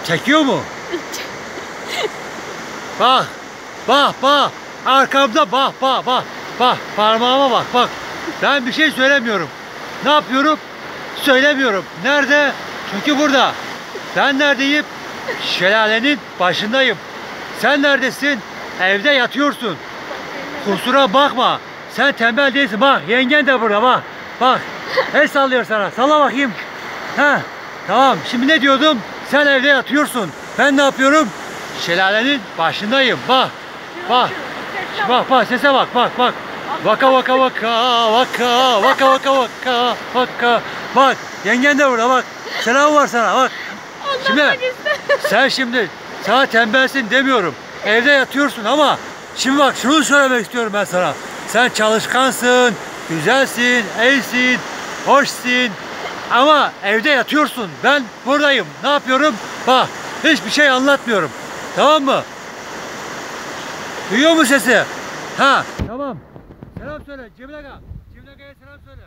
Çekiyor mu? Bak. Bak bak. Arkamda bak bak bak. Bak parmağıma bak bak. Ben bir şey söylemiyorum. Ne yapıyorum? Söylemiyorum. Nerede? Çünkü burada. Ben neredeyim? Şelalenin başındayım. Sen neredesin? Evde yatıyorsun. Kusura bakma. Sen tembel değilsin. Bak yengen de burada bak. Bak. El sallıyor sana. Salla bakayım. Ha. Tamam. Şimdi ne diyordum? Sen evde yatıyorsun. Ben ne yapıyorum? Şelalenin başındayım. Bak. Bak. Bak bak sese bak bak bak. Vaka vaka vaka vaka vaka vaka vaka vaka. Bak yengen de burada bak. Selam var sana bak. Şimdi sen şimdi sana tembelsin demiyorum. Evde yatıyorsun ama şimdi bak şunu söylemek istiyorum ben sana. Sen çalışkansın, güzelsin, iyisin, hoşsun. Ama evde yatıyorsun. Ben buradayım. Ne yapıyorum? Bak hiçbir şey anlatmıyorum. Tamam mı? Duyuyor musun sesi? Ha, tamam. Selam söyle. Cemile Aga. Cemile Aga'ya selam söyle.